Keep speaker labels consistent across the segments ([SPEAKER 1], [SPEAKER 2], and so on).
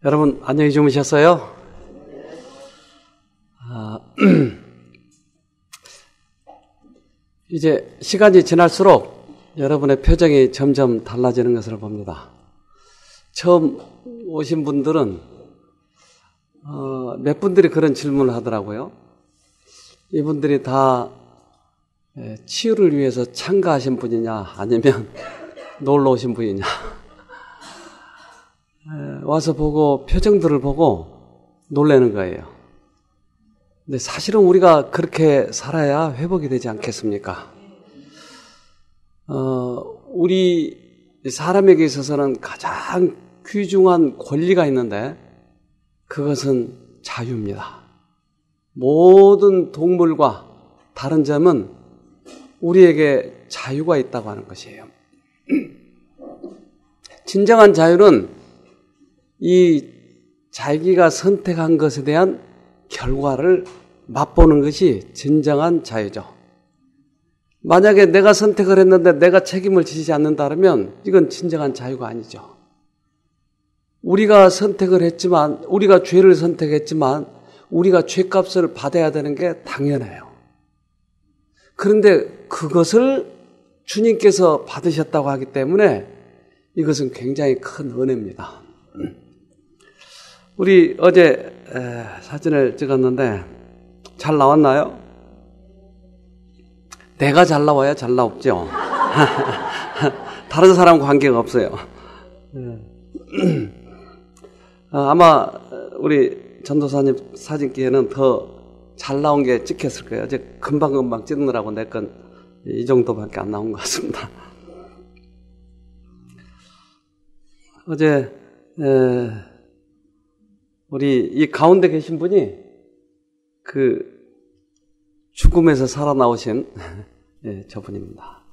[SPEAKER 1] 여러분 안녕히 주무셨어요? 이제 시간이 지날수록 여러분의 표정이 점점 달라지는 것을 봅니다. 처음 오신 분들은 몇 분들이 그런 질문을 하더라고요. 이분들이 다 치유를 위해서 참가하신 분이냐 아니면 놀러 오신 분이냐. 와서 보고 표정들을 보고 놀라는 거예요. 근데 사실은 우리가 그렇게 살아야 회복이 되지 않겠습니까? 우리 사람에게 있어서는 가장 귀중한 권리가 있는데 그것은 자유입니다. 모든 동물과 다른 점은 우리에게 자유가 있다고 하는 것이에요. 진정한 자유는 이 자기가 선택한 것에 대한 결과를 맛보는 것이 진정한 자유죠. 만약에 내가 선택을 했는데 내가 책임을 지지 않는다면 이건 진정한 자유가 아니죠. 우리가 선택을 했지만, 우리가 죄를 선택했지만 우리가 죄값을 받아야 되는 게 당연해요. 그런데 그것을 주님께서 받으셨다고 하기 때문에 이것은 굉장히 큰 은혜입니다. 우리 어제 사진을 찍었는데 잘 나왔나요? 내가 잘 나와야 잘 나오죠. 다른 사람 관계가 없어요. 아마 우리 전도사님 사진기에는 더 잘 나온 게 찍혔을 거예요. 어제 금방금방 찍느라고 내 건 이 정도밖에 안 나온 것 같습니다. 어제 우리 이 가운데 계신 분이 그 죽음에서 살아나오신 저분입니다.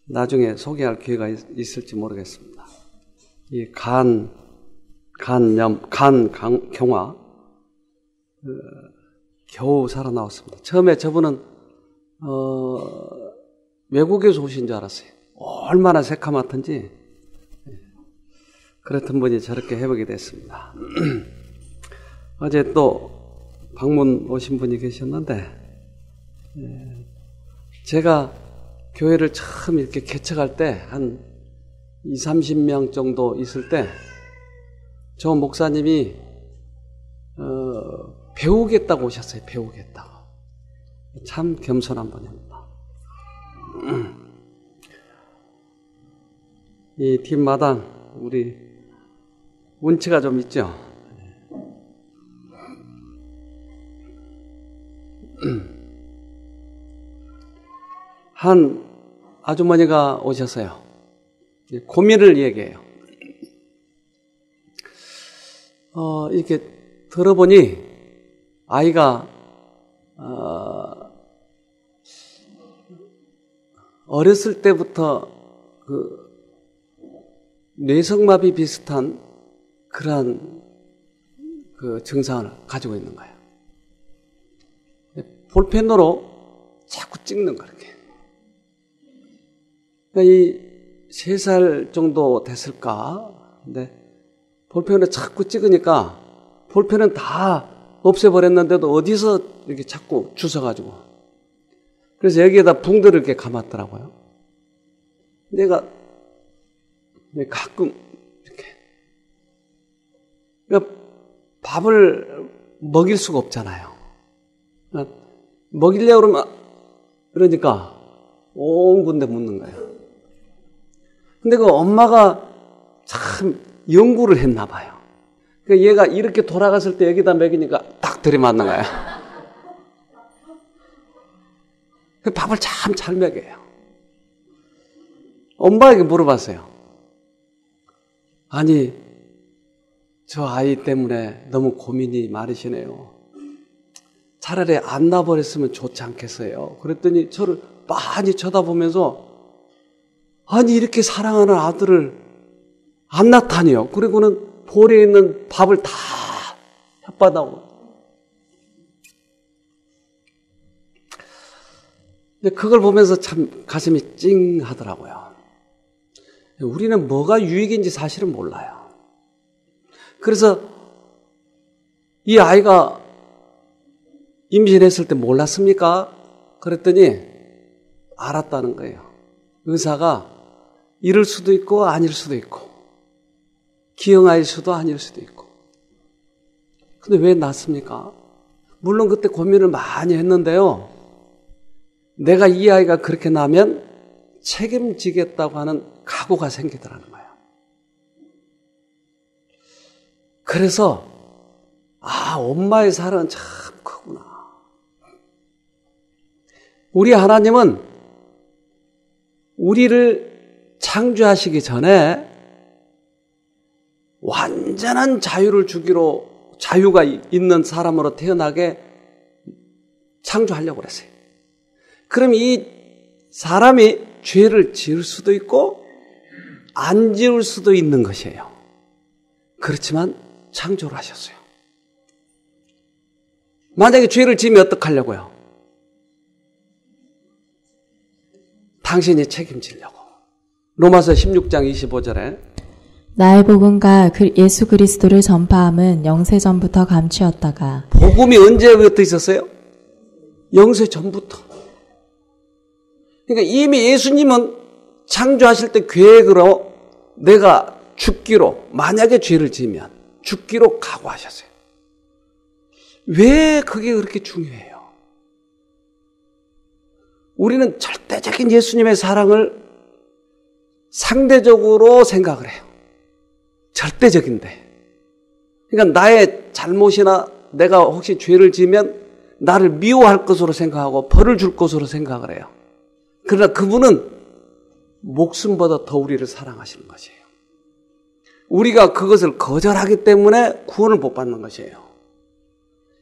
[SPEAKER 1] 나중에 소개할 기회가 있을지 모르겠습니다. 이 간경화 겨우 살아나왔습니다. 처음에 저분은 외국에서 오신 줄 알았어요. 얼마나 새카맣던지. 그랬던 분이 저렇게 회복이 됐습니다. 어제 또 방문 오신 분이 계셨는데 제가 교회를 처음 이렇게 개척할 때 한 20-30명 정도 있을 때 저 목사님이 배우겠다고 오셨어요. 배우겠다고. 참 겸손한 분입니다. 이 뒷마당 우리 운치가 좀 있죠. 한 아주머니가 오셨어요. 고민을 얘기해요. 이렇게 들어보니 아이가 어렸을 때부터 그 뇌성마비 비슷한 그러한 그 증상을 가지고 있는 거예요. 볼펜으로 자꾸 찍는 거 이렇게. 그러니까 이 3살 정도 됐을까? 근데 볼펜으로 자꾸 찍으니까 볼펜은 다 없애버렸는데도 어디서 이렇게 자꾸 주워가지고. 그래서 여기에다 붕대를 이렇게 감았더라고요. 내가 가끔 이렇게. 그러니까 밥을 먹일 수가 없잖아요. 그러니까 먹이려고 그러니까 온 군데 묻는 거예요. 근데 그 엄마가 참 연구를 했나 봐요. 그러니까 얘가 이렇게 돌아갔을 때 여기다 먹이니까 딱 들이맞는 거예요. 밥을 참 잘 먹여요. 엄마에게 물어봤어요. 아니, 저 아이 때문에 너무 고민이 많으시네요. 차라리 안 낳아버렸으면 좋지 않겠어요. 그랬더니 저를 많이 쳐다보면서 아니 이렇게 사랑하는 아들을 안 낳다니요. 그리고는 볼에 있는 밥을 다 혓바닥으로. 근데 그걸 보면서 참 가슴이 찡하더라고요. 우리는 뭐가 유익인지 사실은 몰라요. 그래서 이 아이가 임신했을 때 몰랐습니까? 그랬더니 알았다는 거예요. 의사가 이럴 수도 있고 아닐 수도 있고 기형아일 수도 아닐 수도 있고. 근데 왜 낳습니까? 물론 그때 고민을 많이 했는데요. 내가 이 아이가 그렇게 나면 책임지겠다고 하는 각오가 생기더라는 거예요. 그래서 엄마의 사랑은 참 크구나. 우리 하나님은 우리를 창조하시기 전에 완전한 자유가 있는 사람으로 태어나게 창조하려고 그랬어요. 그럼 이 사람이 죄를 지을 수도 있고 안 지을 수도 있는 것이에요. 그렇지만 창조를 하셨어요. 만약에 죄를 지으면 어떡하려고요? 당신이 책임지려고. 로마서 16장 25절에
[SPEAKER 2] 나의 복음과 예수 그리스도를 전파함은 영세전부터 감추었다가.
[SPEAKER 1] 복음이 언제부터 있었어요? 영세전부터. 그러니까 이미 예수님은 창조하실 때 계획으로 내가 죽기로, 만약에 죄를 지으면 죽기로 각오하셨어요. 왜 그게 그렇게 중요해요? 우리는 절대적인 예수님의 사랑을 상대적으로 생각을 해요. 절대적인데. 그러니까 나의 잘못이나 내가 혹시 죄를 지으면 나를 미워할 것으로 생각하고 벌을 줄 것으로 생각을 해요. 그러나 그분은 목숨보다 더 우리를 사랑하시는 것이에요. 우리가 그것을 거절하기 때문에 구원을 못 받는 것이에요.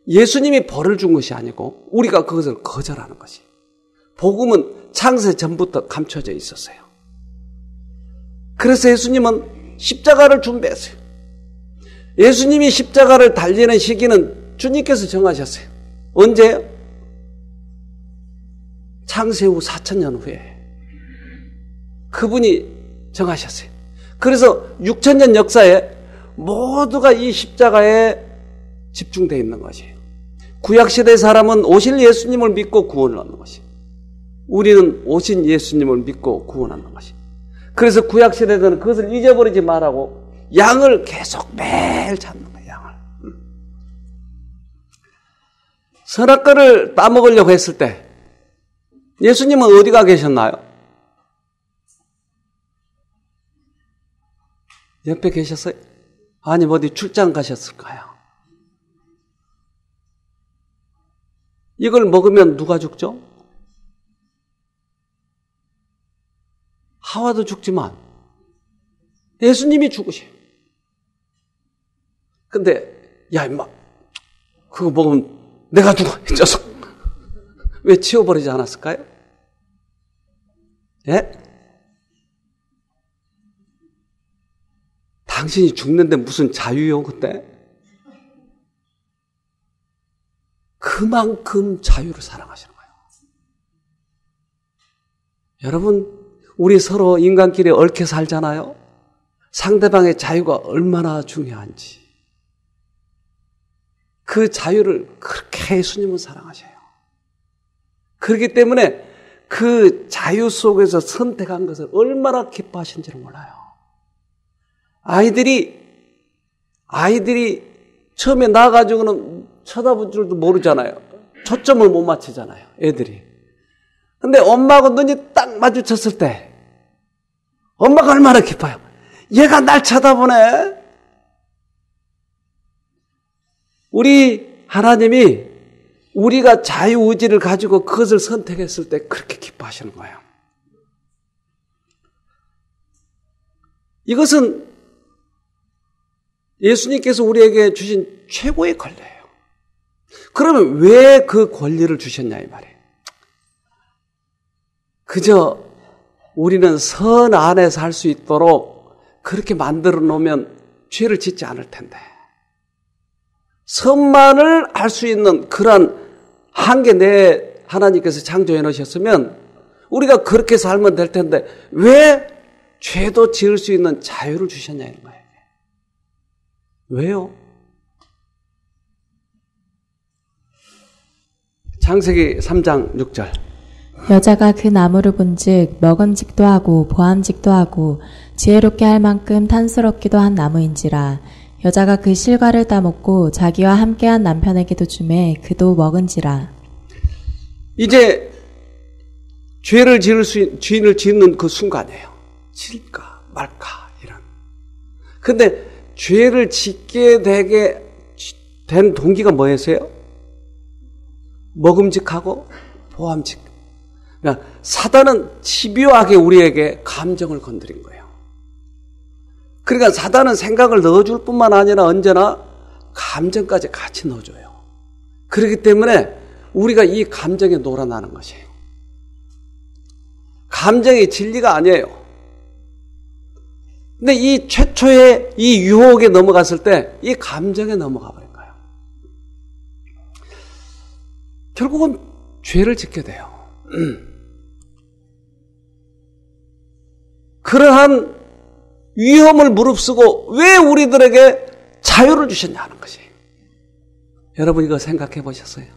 [SPEAKER 1] 예수님이 벌을 준 것이 아니고 우리가 그것을 거절하는 것이에요. 복음은 창세 전부터 감춰져 있었어요. 그래서 예수님은 십자가를 준비했어요. 예수님이 십자가를 달리는 시기는 주님께서 정하셨어요. 언제요? 창세 후 4,000년 후에 그분이 정하셨어요. 그래서 6,000년 역사에 모두가 이 십자가에 집중되어 있는 것이에요. 구약시대 사람은 오실 예수님을 믿고 구원을 얻는 것이에요. 우리는 오신 예수님을 믿고 구원하는 것이에요. 그래서 구약시대들은 그것을 잊어버리지 말라고 양을 계속 매일 찾는 거예요. 양을. 선악과를 따먹으려고 했을 때 예수님은 어디가 계셨나요? 옆에 계셨어요? 아니면 어디 출장 가셨을까요? 이걸 먹으면 누가 죽죠? 하와도 죽지만 예수님이 죽으셔요. 근데 야 임마 그거 먹으면 내가 죽어 이 녀석. 왜 치워버리지 않았을까요? 예? 당신이 죽는데 무슨 자유요 그때? 그만큼 자유를 사랑하시는 거예요. 여러분 우리 서로 인간끼리 얽혀 살잖아요. 상대방의 자유가 얼마나 중요한지. 그 자유를 그렇게 예수님은 사랑하셔요. 그렇기 때문에 그 자유 속에서 선택한 것을 얼마나 기뻐하신지를 몰라요. 아이들이 처음에 나와가지고는 쳐다볼 줄도 모르잖아요. 초점을 못 맞추잖아요. 애들이. 근데 엄마하고 눈이 딱 마주쳤을 때 엄마가 얼마나 기뻐요. 얘가 날 쳐다보네. 우리 하나님이 우리가 자유의지를 가지고 그것을 선택했을 때 그렇게 기뻐하시는 거예요. 이것은 예수님께서 우리에게 주신 최고의 권리예요. 그러면 왜 그 권리를 주셨냐 이 말이에요. 그저 우리는 선 안에서 할 수 있도록 그렇게 만들어 놓으면 죄를 짓지 않을 텐데 선만을 할 수 있는 그러한 한계 내에 하나님께서 창조해 놓으셨으면 우리가 그렇게 살면 될 텐데 왜 죄도 지을 수 있는 자유를 주셨냐 이런 거예요. 왜요? 창세기 3장 6절.
[SPEAKER 2] 여자가 그 나무를 본즉 먹음직도 하고 보암직도 하고 지혜롭게 할 만큼 탐스럽기도 한 나무인지라. 여자가 그 실과를 따먹고 자기와 함께한 남편에게도 주매 그도 먹은지라.
[SPEAKER 1] 이제 죄인을 짓는 그 순간이에요. 질까 말까 이런. 근데 죄를 짓게 되게 된 동기가 뭐였어요? 먹음직하고 보암직. 그러니까 사단은 집요하게 우리에게 감정을 건드린 거예요. 그러니까 사단은 생각을 넣어줄 뿐만 아니라 언제나 감정까지 같이 넣어줘요. 그렇기 때문에 우리가 이 감정에 놀아나는 것이에요. 감정이 진리가 아니에요. 근데 이 최초의 이 유혹에 넘어갔을 때 이 감정에 넘어가 버린 거예요. 결국은 죄를 짓게 돼요. 그러한 위험을 무릅쓰고 왜 우리들에게 자유를 주셨냐 하는 것이에요. 여러분 이거 생각해 보셨어요?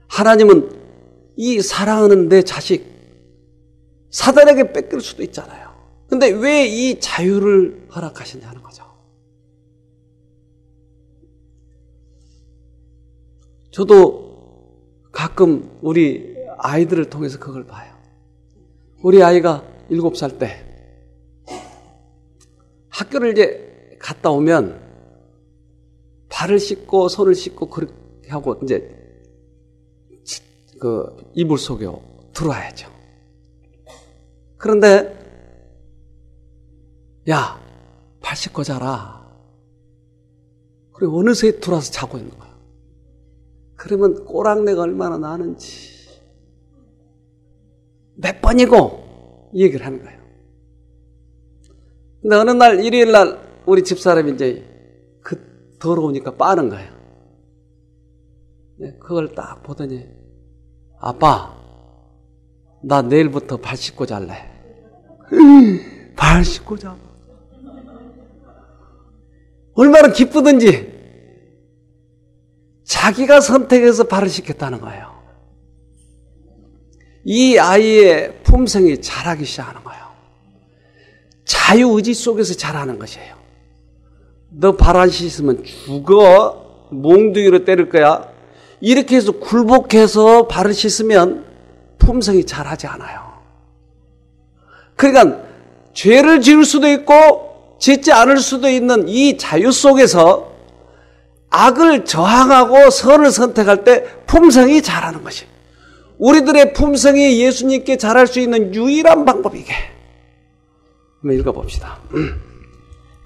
[SPEAKER 1] 하나님은 이 사랑하는 내 자식 사단에게 뺏길 수도 있잖아요. 근데 왜 이 자유를 허락하셨냐는 거죠. 저도 가끔 우리 아이들을 통해서 그걸 봐요. 우리 아이가 7살 때 학교를 이제 갔다 오면 발을 씻고 손을 씻고 그렇게 하고 이제 그 이불 속에 들어와야죠. 그런데 야, 발 씻고 자라. 그리고 어느새 들어와서 자고 있는 거야. 그러면 꼬랑내가 얼마나 나는지 몇 번이고 이 얘기를 하는 거예요. 근데 어느 날 일요일 날 우리 집사람이 이제 그 더러우니까 빠는 거예요. 그걸 딱 보더니 아빠 나 내일부터 발 씻고 잘래. 발 씻고 자. 얼마나 기쁘든지 자기가 선택해서 발을 씻겠다는 거예요. 이 아이의 품성이 자라기 시작하는 거예요. 자유의지 속에서 자라는 것이에요. 너 발 안 씻으면 죽어. 몽둥이로 때릴 거야. 이렇게 해서 굴복해서 발을 씻으면 품성이 자라지 않아요. 그러니까 죄를 지을 수도 있고 짓지 않을 수도 있는 이 자유 속에서 악을 저항하고 선을 선택할 때 품성이 자라는 것이 우리들의 품성이 예수님께 자랄 수 있는 유일한 방법이게. 한번 읽어봅시다.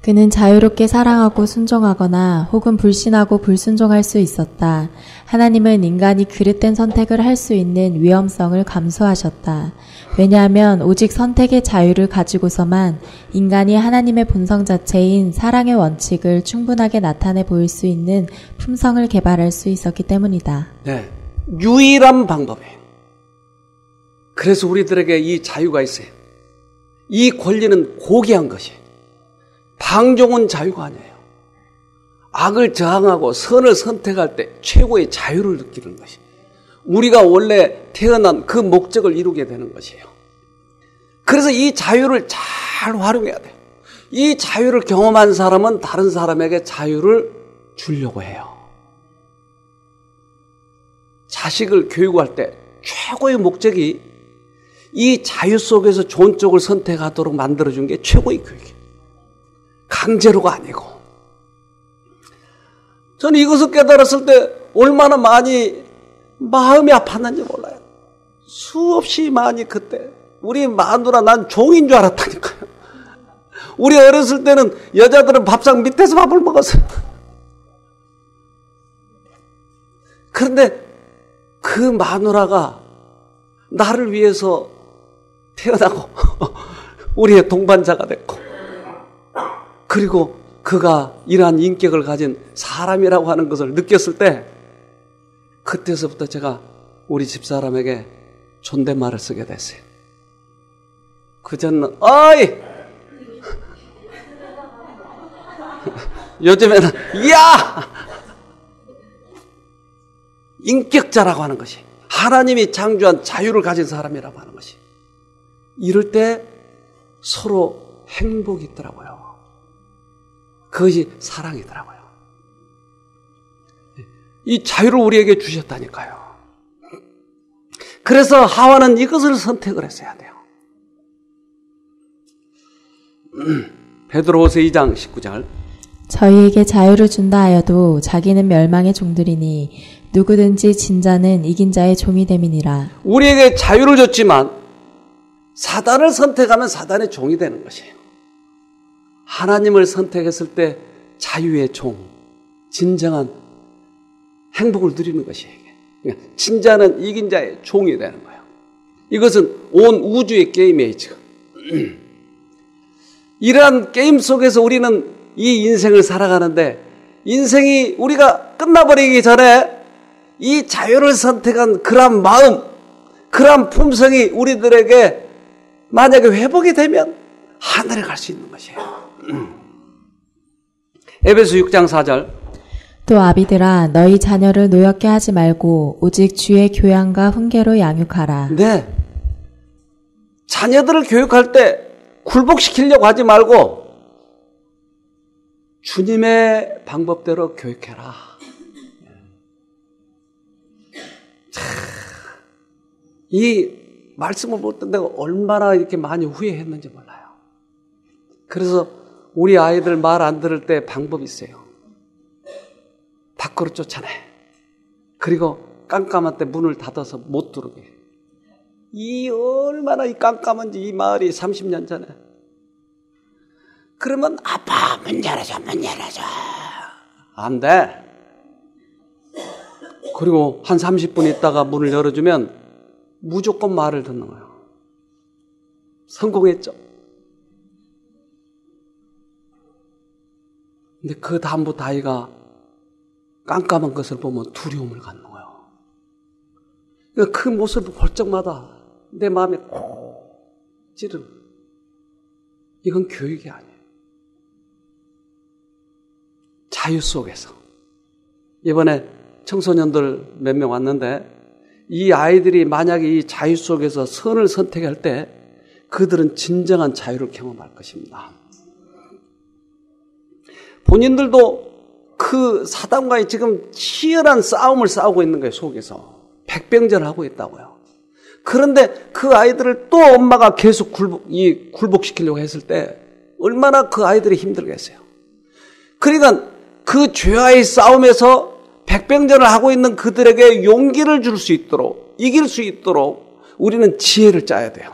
[SPEAKER 2] 그는 자유롭게 사랑하고 순종하거나 혹은 불신하고 불순종할 수 있었다. 하나님은 인간이 그릇된 선택을 할 수 있는 위험성을 감수하셨다. 왜냐하면 오직 선택의 자유를 가지고서만 인간이 하나님의 본성 자체인 사랑의 원칙을 충분하게 나타내 보일 수 있는 품성을 개발할 수 있었기 때문이다.
[SPEAKER 1] 네, 유일한 방법이에요. 그래서 우리들에게 이 자유가 있어요. 이 권리는 고귀한 것이에요. 방종은 자유가 아니에요. 악을 저항하고 선을 선택할 때 최고의 자유를 느끼는 것이 우리가 원래 태어난 그 목적을 이루게 되는 것이에요. 그래서 이 자유를 잘 활용해야 돼요. 이 자유를 경험한 사람은 다른 사람에게 자유를 주려고 해요. 자식을 교육할 때 최고의 목적이 이 자유 속에서 좋은 쪽을 선택하도록 만들어준 게 최고의 교육이에요. 강제로가 아니고. 저는 이것을 깨달았을 때 얼마나 많이 마음이 아팠는지 몰라요. 수없이 많이 그때 우리 마누라 난 종인 줄 알았다니까요. 우리 어렸을 때는 여자들은 밥상 밑에서 밥을 먹었어요. 그런데 그 마누라가 나를 위해서 태어나고 우리의 동반자가 됐고 그리고 그가 이러한 인격을 가진 사람이라고 하는 것을 느꼈을 때 그때서부터 제가 우리 집사람에게 존댓말을 쓰게 됐어요. 그전는 어이 요즘에는 이야! 인격자라고 하는 것이, 하나님이 창조한 자유를 가진 사람이라고 하는 것이, 이럴 때 서로 행복이 있더라고요. 그것이 사랑이더라고요. 이 자유를 우리에게 주셨다니까요. 그래서 하와는 이것을 선택을 했어야 돼요. 베드로후서 2장 19절.
[SPEAKER 2] 저희에게 자유를 준다 하여도 자기는 멸망의 종들이니 누구든지 진 자는 이긴 자의 종이 됨이니라.
[SPEAKER 1] 우리에게 자유를 줬지만 사단을 선택하면 사단의 종이 되는 것이에요. 하나님을 선택했을 때 자유의 종, 진정한 행복을 누리는 것이에요. 그러니까 진 자는 이긴 자의 종이 되는 거예요. 이것은 온 우주의 게임이에요, 지금. 이러한 게임 속에서 우리는 이 인생을 살아가는데, 인생이 우리가 끝나버리기 전에 이 자유를 선택한 그러한 마음, 그러한 품성이 우리들에게 만약에 회복이 되면 하늘에 갈 수 있는 것이에요. 에베소 6장 4절.
[SPEAKER 2] 또 아비들아 너희 자녀를 노엽게 하지 말고 오직 주의 교양과 훈계로 양육하라.
[SPEAKER 1] 네. 자녀들을 교육할 때 굴복시키려고 하지 말고 주님의 방법대로 교육해라. 이 말씀을 볼 때 내가 얼마나 이렇게 많이 후회했는지 몰라요. 그래서 우리 아이들 말 안 들을 때 방법이 있어요. 밖으로 쫓아내. 그리고 깜깜한 때 문을 닫아서 못 들어오게. 이 얼마나 이 깜깜한지, 이 마을이 30년 전에. 그러면 아빠 문 열어줘, 문 열어줘. 안 돼. 그리고 한 30분 있다가 문을 열어주면 무조건 말을 듣는 거예요. 성공했죠. 근데 그 다음부터 아이가 깜깜한 것을 보면 두려움을 갖는 거예요. 그러니까 그 모습을 볼 적마다 내 마음에 콕 찌르는. 이건 교육이 아니에요. 자유 속에서. 이번에 청소년들 몇 명 왔는데 이 아이들이 만약에 이 자유 속에서 선을 선택할 때 그들은 진정한 자유를 경험할 것입니다. 본인들도 그 사단과의 지금 치열한 싸움을 싸우고 있는 거예요, 속에서. 백병전하고 있다고요. 그런데 그 아이들을 또 엄마가 계속 굴복시키려고 했을 때 얼마나 그 아이들이 힘들겠어요. 그러니까 그 죄와의 싸움에서 백병전을 하고 있는 그들에게 용기를 줄 수 있도록, 이길 수 있도록 우리는 지혜를 짜야 돼요.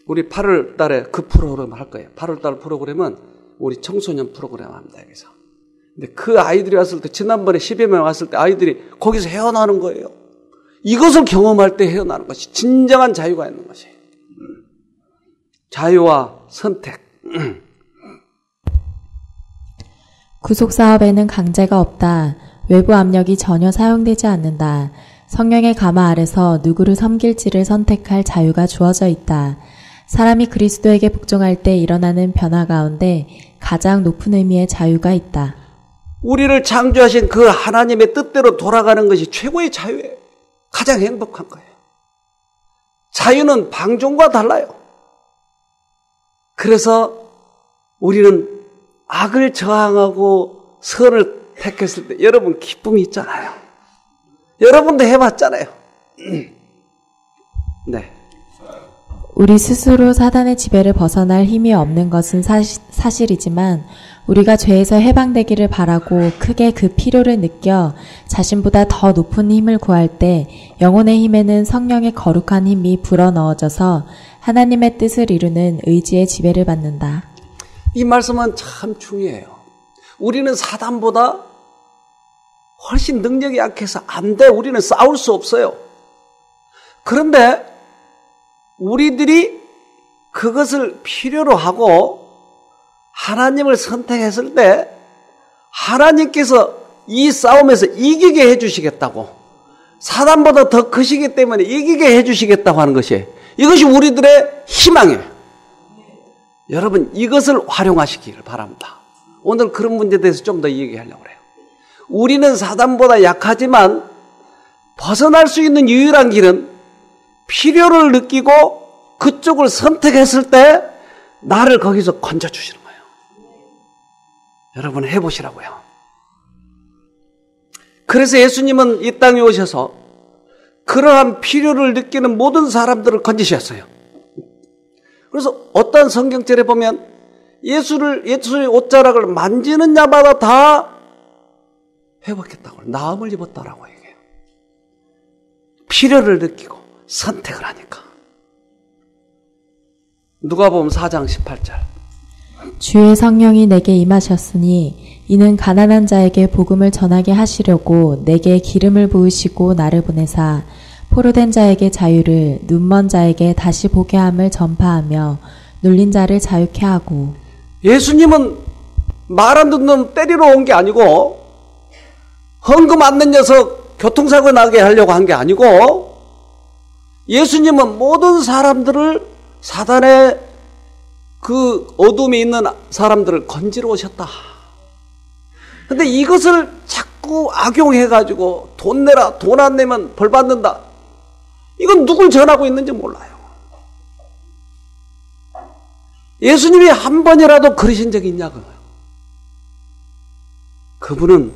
[SPEAKER 1] 우리 8월 달에 그 프로그램 할 거예요. 8월 달 프로그램은 우리 청소년 프로그램 합니다, 여기서. 근데 그 아이들이 왔을 때, 지난번에 10여 명 왔을 때 아이들이 거기서 헤어나는 거예요. 이것을 경험할 때 헤어나는 것이 진정한 자유가 있는 것이에요. 자유와 선택.
[SPEAKER 2] 구속사업에는 강제가 없다. 외부 압력이 전혀 사용되지 않는다. 성령의 가마 아래서 누구를 섬길지를 선택할 자유가 주어져 있다. 사람이 그리스도에게 복종할 때 일어나는 변화 가운데 가장 높은 의미의 자유가 있다.
[SPEAKER 1] 우리를 창조하신 그 하나님의 뜻대로 돌아가는 것이 최고의 자유예요. 가장 행복한 거예요. 자유는 방종과 달라요. 그래서 우리는 악을 저항하고 선을 택했을 때 여러분 기쁨이 있잖아요. 여러분도 해봤잖아요. 네.
[SPEAKER 2] 우리 스스로 사단의 지배를 벗어날 힘이 없는 것은 사실이지만 우리가 죄에서 해방되기를 바라고 크게 그 필요를 느껴 자신보다 더 높은 힘을 구할 때 영혼의 힘에는 성령의 거룩한 힘이 불어넣어져서 하나님의 뜻을 이루는 의지의 지배를 받는다.
[SPEAKER 1] 이 말씀은 참 중요해요. 우리는 사단보다 훨씬 능력이 약해서 안 돼. 우리는 싸울 수 없어요. 그런데 우리들이 그것을 필요로 하고 하나님을 선택했을 때 하나님께서 이 싸움에서 이기게 해주시겠다고, 사단보다 더 크시기 때문에 이기게 해주시겠다고 하는 것이, 이것이 우리들의 희망이에요. 여러분 이것을 활용하시기를 바랍니다. 오늘 그런 문제에 대해서 좀 더 얘기하려고 해요. 우리는 사단보다 약하지만 벗어날 수 있는 유일한 길은 필요를 느끼고 그쪽을 선택했을 때 나를 거기서 건져주시는 거예요. 여러분 해보시라고요. 그래서 예수님은 이 땅에 오셔서 그러한 필요를 느끼는 모든 사람들을 건지셨어요. 그래서 어떤 성경절에 보면 예수의 옷자락을 만지는 자마다 다 회복했다고, 나음을 입었다라고 얘기해요. 필요를 느끼고 선택을 하니까. 누가복음 4장 18절.
[SPEAKER 2] 주의 성령이 내게 임하셨으니 이는 가난한 자에게 복음을 전하게 하시려고 내게 기름을 부으시고 나를 보내사 포로된 자에게 자유를, 눈먼 자에게 다시 보게 함을 전파하며 눌린 자를 자유케 하고.
[SPEAKER 1] 예수님은 말 안 듣는 놈 때리러 온 게 아니고, 헌금 안 낸 녀석 교통사고 나게 하려고 한 게 아니고, 예수님은 모든 사람들을, 사단의 그 어둠에 있는 사람들을 건지러 오셨다. 근데 이것을 자꾸 악용해가지고 돈 내라, 돈 안 내면 벌 받는다. 이건 누굴 전하고 있는지 몰라요. 예수님이 한 번이라도 그러신 적이 있냐고요. 그분은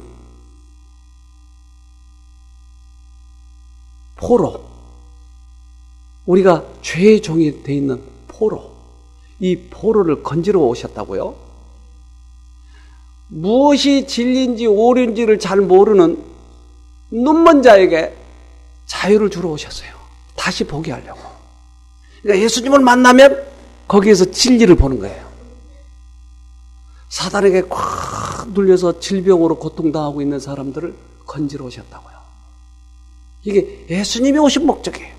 [SPEAKER 1] 포로, 우리가 죄의 종이 돼 있는 포로, 이 포로를 건지러 오셨다고요. 무엇이 진리인지 오류인지를 잘 모르는 눈먼 자에게 자유를 주러 오셨어요. 다시 보게 하려고. 그러니까 예수님을 만나면 거기에서 진리를 보는 거예요. 사단에게 꽉 눌려서 질병으로 고통당하고 있는 사람들을 건지러 오셨다고요. 이게 예수님이 오신 목적이에요.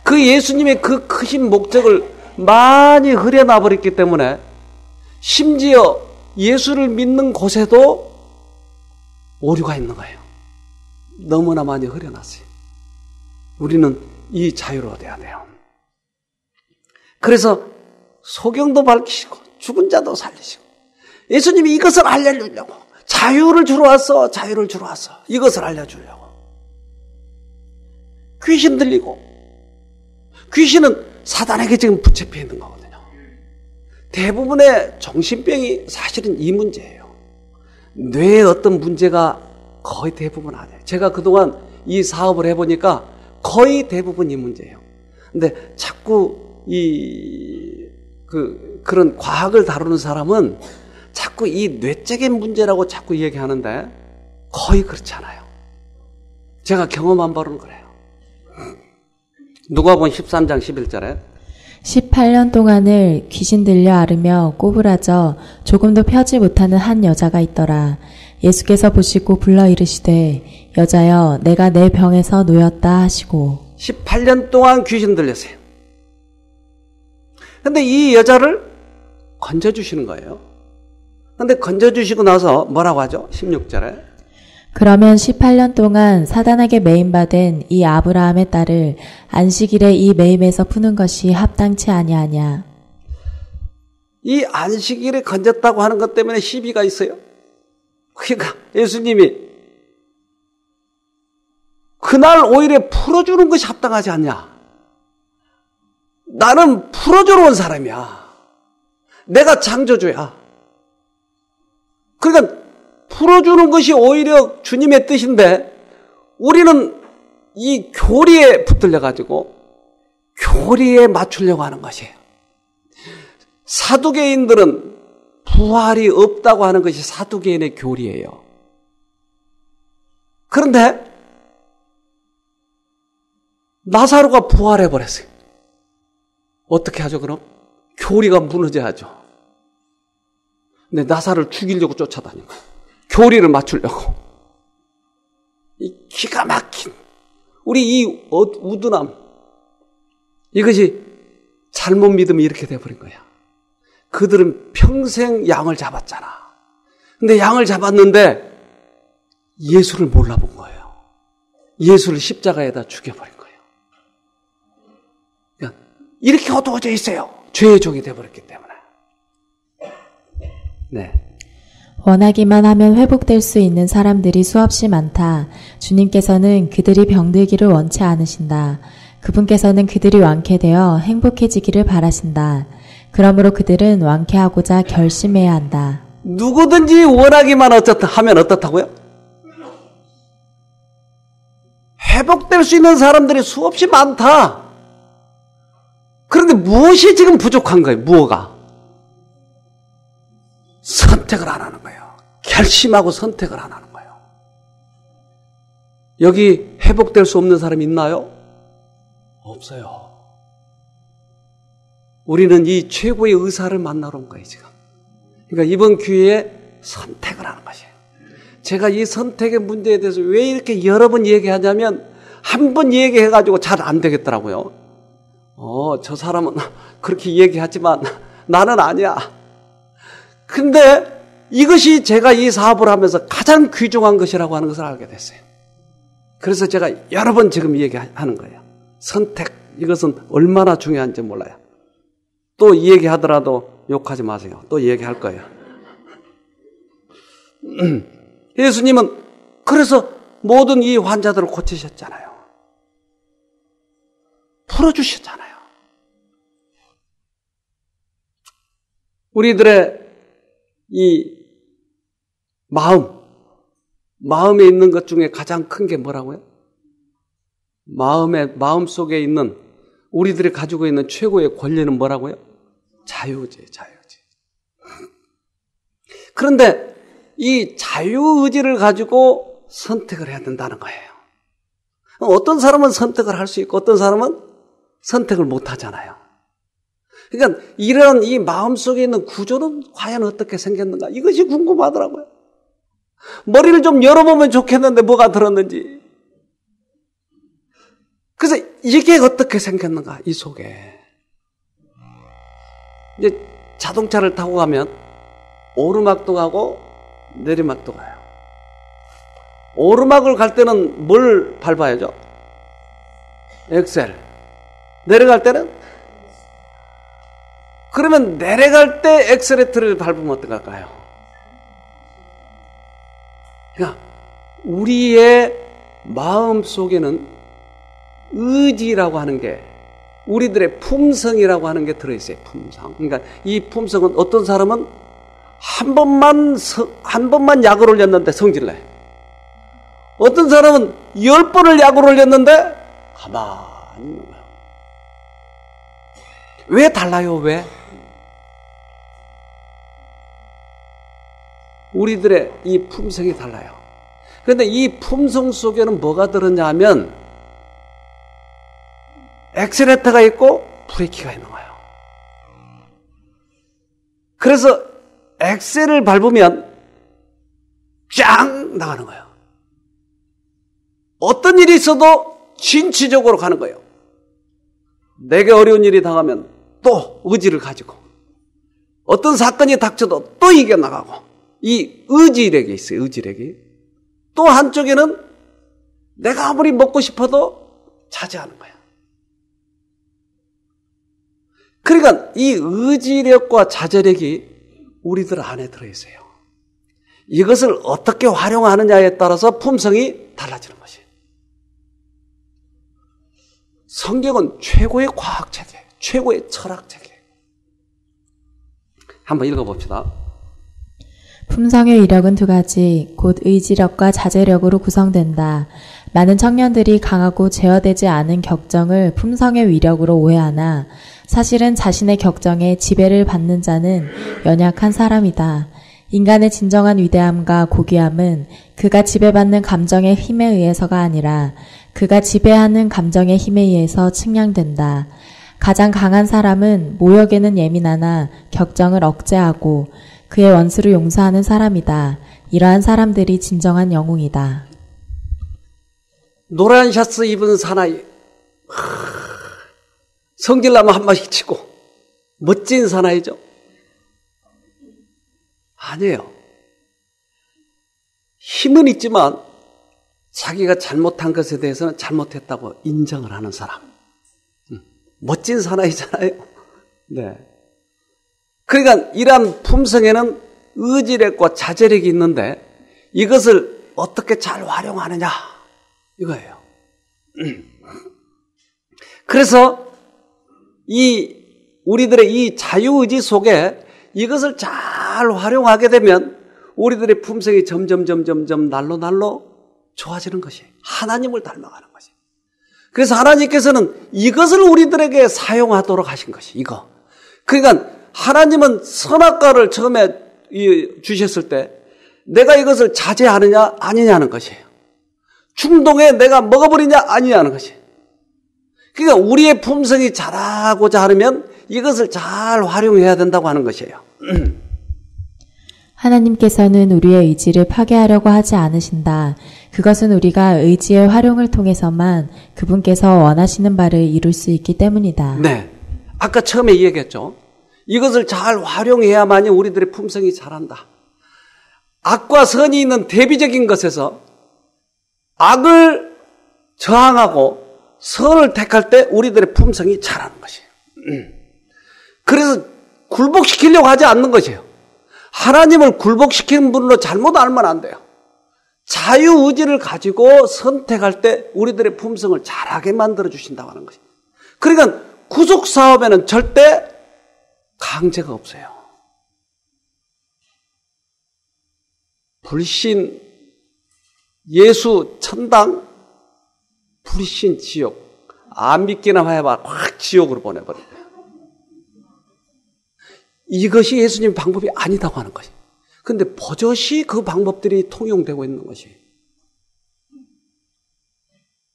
[SPEAKER 1] 그 예수님의 그 크신 목적을 많이 흐려놔 버렸기 때문에 심지어 예수를 믿는 곳에도 오류가 있는 거예요. 너무나 많이 흐려놨어요. 우리는 이 자유를 얻어야 돼요. 그래서 소경도 밝히시고 죽은 자도 살리시고, 예수님이 이것을 알려주려고 자유를 주러 왔어. 자유를 주러 왔어. 이것을 알려주려고. 귀신 들리고, 귀신은 사단에게 지금 붙잡혀 있는 거거든요. 대부분의 정신병이 사실은 이 문제예요. 뇌에 어떤 문제가 거의 대부분 아니에요. 제가 그동안 이 사업을 해보니까 거의 대부분 이 문제예요. 근데 자꾸 그런 과학을 다루는 사람은 자꾸 이 뇌적인 문제라고 자꾸 얘기하는데 거의 그렇지 않아요. 제가 경험한 바로는 그래요. 누가복음 13장 11절에
[SPEAKER 2] 18년 동안을 귀신 들려 앓으며 꼬부라져 조금도 펴지 못하는 한 여자가 있더라. 예수께서 보시고 불러 이르시되 여자여 내가 내 병에서 놓였다 하시고.
[SPEAKER 1] 18년 동안 귀신 들렸어요. 근데 이 여자를 건져주시는 거예요. 근데 건져주시고 나서 뭐라고 하죠? 16절에
[SPEAKER 2] 그러면 18년 동안 사단에게 매임받은 이 아브라함의 딸을 안식일에 이 매임에서 푸는 것이 합당치 아니하냐.
[SPEAKER 1] 이 안식일에 건졌다고 하는 것 때문에 시비가 있어요. 그러니까 예수님이 그날 오히려 풀어주는 것이 합당하지 않냐. 나는 풀어주러 온 사람이야. 내가 창조주야. 그러니까 풀어주는 것이 오히려 주님의 뜻인데 우리는 이 교리에 붙들려가지고 교리에 맞추려고 하는 것이에요. 사두개인들은 부활이 없다고 하는 것이 사두개인의 교리예요. 그런데 나사로가 부활해버렸어요. 어떻게 하죠 그럼? 교리가 무너져야죠. 근데 나사로를 죽이려고 쫓아다니는 거예요. 교리를 맞추려고. 이 기가 막힌 우리 이 우둔함, 이것이 잘못 믿으면 이렇게 돼버린 거야. 그들은 평생 양을 잡았잖아. 근데 양을 잡았는데 예수를 몰라본 거예요. 예수를 십자가에다 죽여버린 거예요. 그러니까 이렇게 어두워져 있어요. 죄의 종이 돼버렸기 때문에. 네.
[SPEAKER 2] 원하기만 하면 회복될 수 있는 사람들이 수없이 많다. 주님께서는 그들이 병들기를 원치 않으신다. 그분께서는 그들이 완쾌되어 행복해지기를 바라신다. 그러므로 그들은 완쾌하고자 결심해야 한다.
[SPEAKER 1] 누구든지 원하기만 하면 어떻다고요? 회복될 수 있는 사람들이 수없이 많다. 그런데 무엇이 지금 부족한 거예요? 무엇가? 선택을 안 하는 거예요. 결심하고 선택을 안 하는 거예요. 여기 회복될 수 없는 사람이 있나요? 없어요. 우리는 이 최고의 의사를 만나러 온 거예요, 지금. 그러니까 이번 기회에 선택을 하는 것이에요. 제가 이 선택의 문제에 대해서 왜 이렇게 여러 번 얘기하냐면, 한 번 얘기해가지고 잘 안 되겠더라고요. 저 사람은 그렇게 얘기하지만 나는 아니야. 근데 이것이 제가 이 사업을 하면서 가장 귀중한 것이라고 하는 것을 알게 됐어요. 그래서 제가 여러 번 지금 얘기하는 거예요. 선택, 이것은 얼마나 중요한지 몰라요. 또 얘기하더라도 욕하지 마세요. 또 얘기할 거예요. 예수님은 그래서 모든 이 환자들을 고치셨잖아요. 풀어주셨잖아요. 우리들의 이 마음에 있는 것 중에 가장 큰 게 뭐라고요? 마음 속에 있는 우리들이 가지고 있는 최고의 권리는 뭐라고요? 자유의지. 그런데 이 자유의지를 가지고 선택을 해야 된다는 거예요. 어떤 사람은 선택을 할 수 있고 어떤 사람은 선택을 못 하잖아요. 그러니까 이런 이 마음속에 있는 구조는 과연 어떻게 생겼는가? 이것이 궁금하더라고요. 머리를 좀 열어보면 좋겠는데 뭐가 들었는지. 그래서 이게 어떻게 생겼는가? 이 속에. 이제 자동차를 타고 가면 오르막도 가고 내리막도 가요. 오르막을 갈 때는 뭘 밟아야죠? 엑셀. 내려갈 때는? 그러면 내려갈 때 엑셀레이터를 밟으면 어떨까요? 그러니까 우리의 마음 속에는 의지라고 하는 게 우리들의 품성이라고 하는 게 들어있어요. 품성. 그러니까 이 품성은 어떤 사람은 한 번만 약을 올렸는데 성질내. 어떤 사람은 10번을 약을 올렸는데 가만히 있는 거예요. 왜 달라요? 왜? 우리들의 이 품성이 달라요. 그런데 이 품성 속에는 뭐가 들었냐 하면 엑셀레이터가 있고 브레이크가 있는 거예요. 그래서 엑셀을 밟으면 짱 나가는 거예요. 어떤 일이 있어도 진취적으로 가는 거예요. 내게 어려운 일이 당하면 또 의지를 가지고 어떤 사건이 닥쳐도 또 이겨나가고 이 의지력이 있어요. 의지력이. 또 한쪽에는 내가 아무리 먹고 싶어도 차지하는 거야. 그러니까 이 의지력과 자제력이 우리들 안에 들어있어요. 이것을 어떻게 활용하느냐에 따라서 품성이 달라지는 것이에요. 성경은 최고의 과학체계, 최고의 철학체계. 한번 읽어봅시다.
[SPEAKER 2] 품성의 위력은 두 가지, 곧 의지력과 자제력으로 구성된다. 많은 청년들이 강하고 제어되지 않은 격정을 품성의 위력으로 오해하나 사실은 자신의 격정에 지배를 받는 자는 연약한 사람이다. 인간의 진정한 위대함과 고귀함은 그가 지배받는 감정의 힘에 의해서가 아니라 그가 지배하는 감정의 힘에 의해서 측량된다. 가장 강한 사람은 모욕에는 예민하나 격정을 억제하고 그의 원수를 용서하는 사람이다. 이러한 사람들이 진정한 영웅이다.
[SPEAKER 1] 노란 셔츠 입은 사나이. 성질나면 한마디 치고 멋진 사나이죠. 아니에요. 힘은 있지만 자기가 잘못한 것에 대해서는 잘못했다고 인정을 하는 사람. 멋진 사나이잖아요. 네. 그러니까 이러한 품성에는 의지력과 자제력이 있는데 이것을 어떻게 잘 활용하느냐 이거예요. 그래서 우리들의 이 자유의지 속에 이것을 잘 활용하게 되면 우리들의 품성이 점점 날로 좋아지는 것이 하나님을 닮아가는 것이. 그래서 하나님께서는 이것을 우리들에게 사용하도록 하신 것이 이거. 그러니까 하나님은 선악과를 처음에 주셨을 때 내가 이것을 자제하느냐 아니냐는 것이에요. 충동에 내가 먹어버리냐 아니냐는 것이에요. 그러니까 우리의 품성이 자라고자 하면 이것을 잘 활용해야 된다고 하는 것이에요.
[SPEAKER 2] 하나님께서는 우리의 의지를 파괴하려고 하지 않으신다. 그것은 우리가 의지의 활용을 통해서만 그분께서 원하시는 바를 이룰 수 있기 때문이다.
[SPEAKER 1] 네. 아까 처음에 얘기했죠. 이것을 잘 활용해야만이 우리들의 품성이 자란다. 악과 선이 있는 대비적인 것에서 악을 저항하고 선을 택할 때 우리들의 품성이 자라는 것이에요. 그래서 굴복시키려고 하지 않는 것이에요. 하나님을 굴복시키는 분으로 잘못 알면 안 돼요. 자유의지를 가지고 선택할 때 우리들의 품성을 잘하게 만들어 주신다고 하는 것이에요. 그러니까 구속사업에는 절대 강제가 없어요. 불신, 예수, 천당, 불신, 지옥. 안 믿기나 해봐 확 지옥으로 보내버려요. 이것이 예수님 방법이 아니다고 하는 것이. 그런데 버젓이 그 방법들이 통용되고 있는 것이.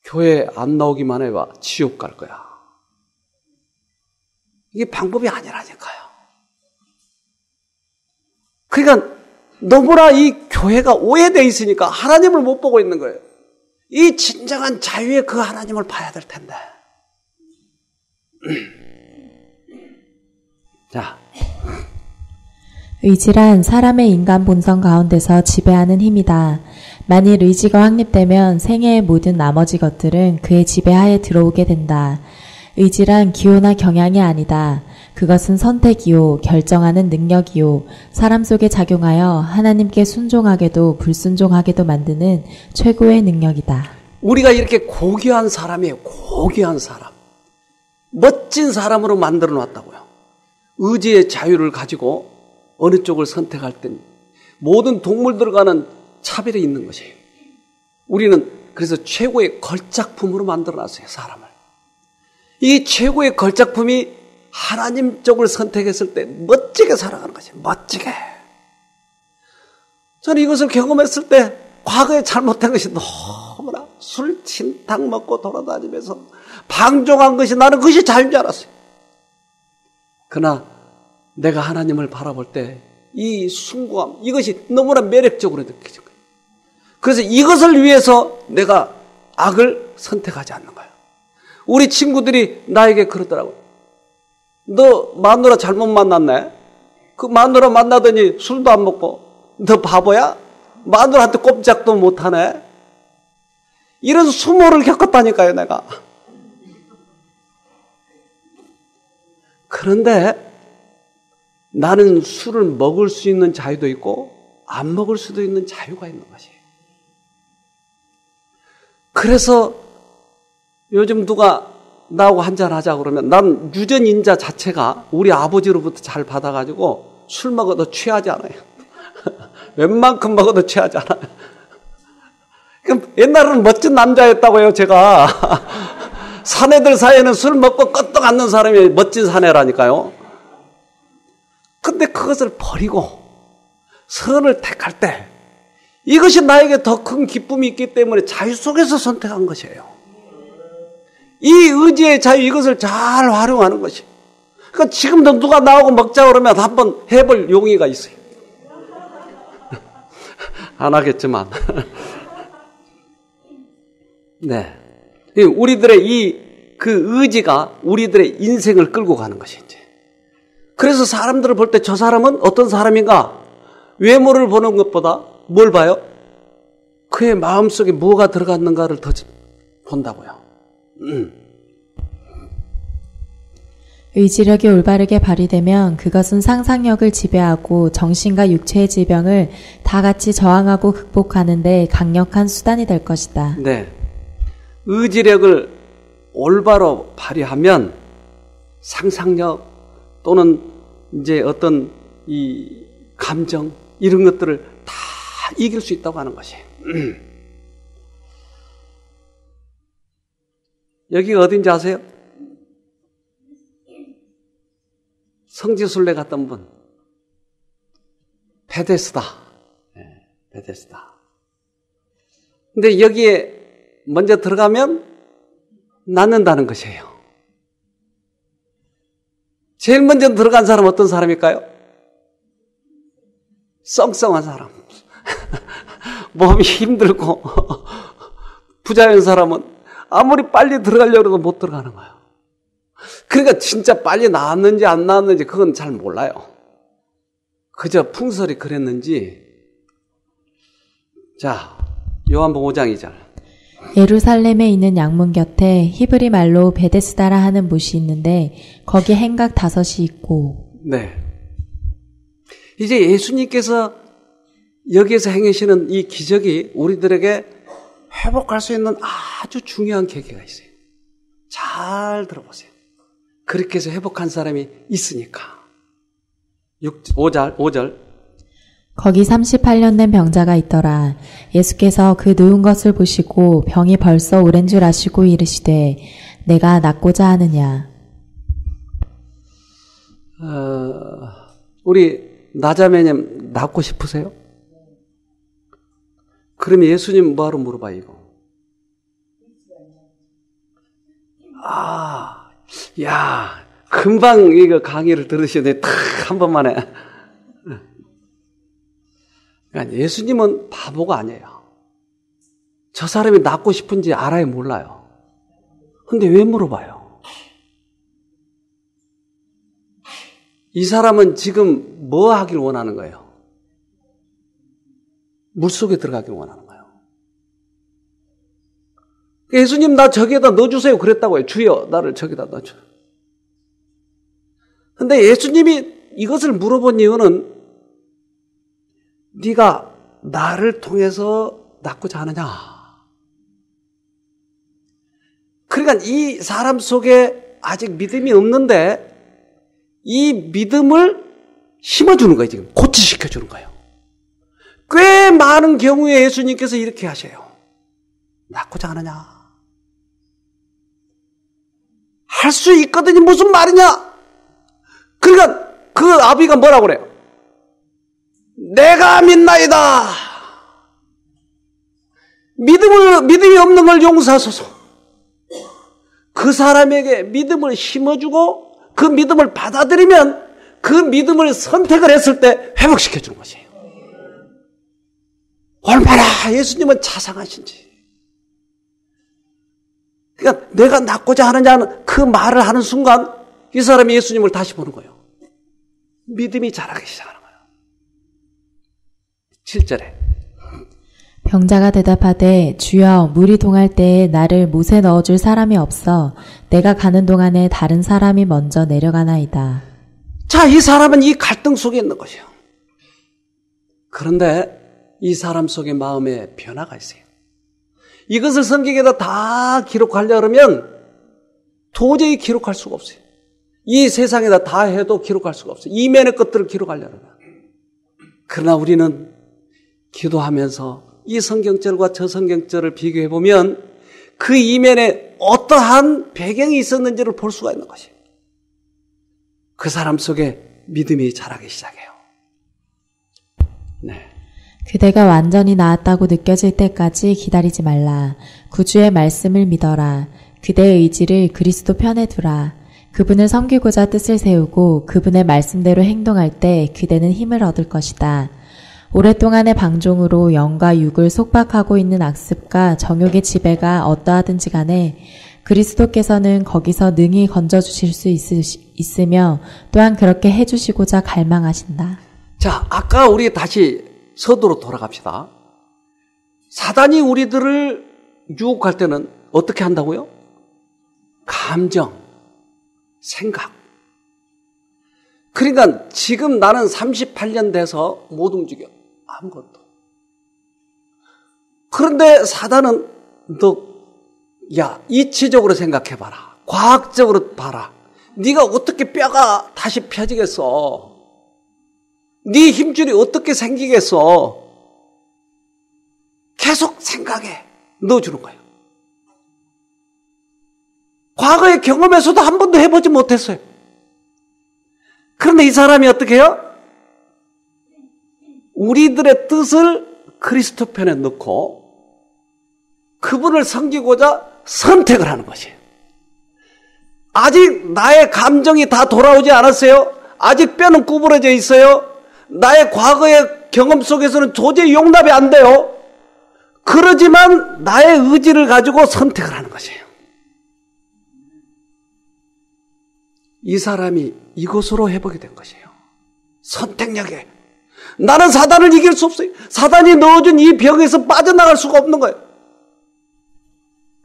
[SPEAKER 1] 교회 안 나오기만 해봐 지옥 갈 거야. 이게 방법이 아니라니까요. 그러니까 너무나 이 교회가 오해되어 있으니까 하나님을 못 보고 있는 거예요. 이 진정한 자유의 그 하나님을 봐야 될 텐데. 자,
[SPEAKER 2] 의지란 사람의 인간 본성 가운데서 지배하는 힘이다. 만일 의지가 확립되면 생애의 모든 나머지 것들은 그의 지배하에 들어오게 된다. 의지란 기호나 경향이 아니다. 그것은 선택이요, 결정하는 능력이요, 사람 속에 작용하여 하나님께 순종하게도 불순종하게도 만드는 최고의 능력이다.
[SPEAKER 1] 우리가 이렇게 고귀한 사람이에요. 고귀한 사람. 멋진 사람으로 만들어 놨다고요. 의지의 자유를 가지고 어느 쪽을 선택할 땐 모든 동물들과는 차별이 있는 것이에요. 우리는 그래서 최고의 걸작품으로 만들어 놨어요, 사람을. 이 최고의 걸작품이 하나님 쪽을 선택했을 때 멋지게 살아가는 것이에요. 멋지게. 저는 이것을 경험했을 때 과거에 잘못한 것이 너무나 술 진탕 먹고 돌아다니면서 방종한 것이 나는 그것이 자유인 줄 알았어요. 그러나 내가 하나님을 바라볼 때 이 숭고함, 이것이 너무나 매력적으로 느껴진 거예요. 그래서 이것을 위해서 내가 악을 선택하지 않는 거예요. 우리 친구들이 나에게 그러더라고요. 너 마누라 잘못 만났네? 그 마누라 만나더니 술도 안 먹고 너 바보야? 마누라한테 꼼짝도 못하네? 이런 수모를 겪었다니까요, 내가. 그런데 나는 술을 먹을 수 있는 자유도 있고 안 먹을 수도 있는 자유가 있는 것이에요. 그래서 요즘 누가 나하고 한잔하자 그러면 난 유전인자 자체가 우리 아버지로부터 잘 받아가지고 술 먹어도 취하지 않아요. 웬만큼 먹어도 취하지 않아요. 그럼 옛날에는 멋진 남자였다고요, 제가. 사내들 사이에는 술 먹고 껐떡 앉는 사람이 멋진 사내라니까요. 근데 그것을 버리고 선을 택할 때 이것이 나에게 더 큰 기쁨이 있기 때문에 자유 속에서 선택한 것이에요. 이 의지의 자유, 이것을 잘 활용하는 것이. 그러니까 지금도 누가 나오고 먹자 그러면 한번 해볼 용의가 있어요. 안 하겠지만. 네. 우리들의 그 의지가 우리들의 인생을 끌고 가는 것이 이제. 그래서 사람들을 볼 때 저 사람은 어떤 사람인가? 외모를 보는 것보다 뭘 봐요? 그의 마음속에 뭐가 들어갔는가를 더 본다고요.
[SPEAKER 2] 의지력이 올바르게 발휘되면 그것은 상상력을 지배하고 정신과 육체의 질병을 다 같이 저항하고 극복하는 데 강력한 수단이 될 것이다.
[SPEAKER 1] 네. 의지력을 올바로 발휘하면 상상력 또는 이제 어떤 이 감정 이런 것들을 다 이길 수 있다고 하는 것이에요. 여기가 어딘지 아세요? 성지순례 갔던 분. 베데스다. 베데스다. 근데 여기에 먼저 들어가면 낫는다는 것이에요. 제일 먼저 들어간 사람 어떤 사람일까요? 썽썽한 사람. 몸이 힘들고 부자인 사람은 아무리 빨리 들어가려고 해도 못 들어가는 거예요. 그러니까 진짜 빨리 나왔는지 안 나왔는지 그건 잘 몰라요. 그저 풍설이 그랬는지. 자, 요한복음 5장 2절.
[SPEAKER 2] 예루살렘에 있는 양문 곁에 히브리 말로 베데스다라 하는 못이 있는데 거기 행각 5이 있고.
[SPEAKER 1] 네. 이제 예수님께서 여기에서 행하시는 이 기적이 우리들에게 회복할 수 있는 아주 중요한 계기가 있어요. 잘 들어보세요. 그렇게 해서 회복한 사람이 있으니까. 5절.
[SPEAKER 2] 거기 38년 된 병자가 있더라. 예수께서 그 누운 것을 보시고 병이 벌써 오랜 줄 아시고 이르시되 내가 낫고자 하느냐.
[SPEAKER 1] 우리 나자매님 낫고 싶으세요? 그러면 예수님 뭐하러 물어봐요 이거? 야, 금방 이거 강의를 들으시는데 탁 한 번만에. 그러니까 예수님은 바보가 아니에요. 저 사람이 낫고 싶은지 알아요, 몰라요? 근데 왜 물어봐요? 이 사람은 지금 뭐 하길 원하는 거예요? 물속에 들어가길 원하는 거예요. 예수님 나 저기에다 넣어주세요 그랬다고요. 주여 나를 저기다 넣어줘요. 근데 예수님이 이것을 물어본 이유는 네가 나를 통해서 낫고자 하느냐. 그러니까 이 사람 속에 아직 믿음이 없는데 이 믿음을 심어주는 거예요. 지금 고치시켜주는 거예요. 꽤 많은 경우에 예수님께서 이렇게 하셔요. 낫고자 하느냐. 할 수 있거든요. 무슨 말이냐. 그러니까 그 아비가 뭐라고 그래요? 내가 믿나이다. 믿음이 없는 걸 용서하소서. 그 사람에게 믿음을 심어주고 그 믿음을 받아들이면 그 믿음을 선택을 했을 때 회복시켜주는 것이에요. 얼마나 예수님은 자상하신지. 그러니까 내가 낫고자 하느냐는 그 말을 하는 순간 이 사람이 예수님을 다시 보는 거예요. 믿음이 자라기 시작하는 거예요. 7절에
[SPEAKER 2] 병자가 대답하되 주여 물이 동할 때에 나를 못에 넣어줄 사람이 없어 내가 가는 동안에 다른 사람이 먼저 내려가나이다.
[SPEAKER 1] 자, 이 사람은 이 갈등 속에 있는 것이에요. 그런데 이 사람 속에 마음에 변화가 있어요. 이것을 성경에다 다 기록하려 그러면 도저히 기록할 수가 없어요. 이 세상에다 다 해도 기록할 수가 없어요. 이면의 것들을 기록하려 그러면. 그러나 우리는 기도하면서 이 성경절과 저 성경절을 비교해 보면 그 이면에 어떠한 배경이 있었는지를 볼 수가 있는 것이에요. 그 사람 속에 믿음이 자라기 시작해요. 네.
[SPEAKER 2] 그대가 완전히 나았다고 느껴질 때까지 기다리지 말라. 구주의 말씀을 믿어라. 그대의 의지를 그리스도 편에 두라. 그분을 섬기고자 뜻을 세우고 그분의 말씀대로 행동할 때 그대는 힘을 얻을 것이다. 오랫동안의 방종으로 영과 육을 속박하고 있는 악습과 정욕의 지배가 어떠하든지 간에 그리스도께서는 거기서 능히 건져주실 수 있으며 또한 그렇게 해주시고자 갈망하신다.
[SPEAKER 1] 자, 아까 우리 다시 서두로 돌아갑시다. 사단이 우리들을 유혹할 때는 어떻게 한다고요? 감정, 생각, 그러니까 지금 나는 38년 돼서 못 움직여. 아무것도. 그런데 사단은 야, 이치적으로 생각해봐라. 과학적으로 봐라. 네가 어떻게 뼈가 다시 펴지겠어? 네 힘줄이 어떻게 생기겠어? 계속 생각해 넣어주는 거예요. 과거의 경험에서도 한 번도 해보지 못했어요. 그런데 이 사람이 어떻게 해요? 우리들의 뜻을 그리스도 편에 넣고 그분을 섬기고자 선택을 하는 것이에요. 아직 나의 감정이 다 돌아오지 않았어요. 아직 뼈는 구부러져 있어요. 나의 과거의 경험 속에서는 도저히 용납이 안 돼요. 그러지만 나의 의지를 가지고 선택을 하는 것이에요. 이 사람이 이것으로 회복이 된 것이에요. 선택력에. 나는 사단을 이길 수 없어요. 사단이 넣어준 이 병에서 빠져나갈 수가 없는 거예요.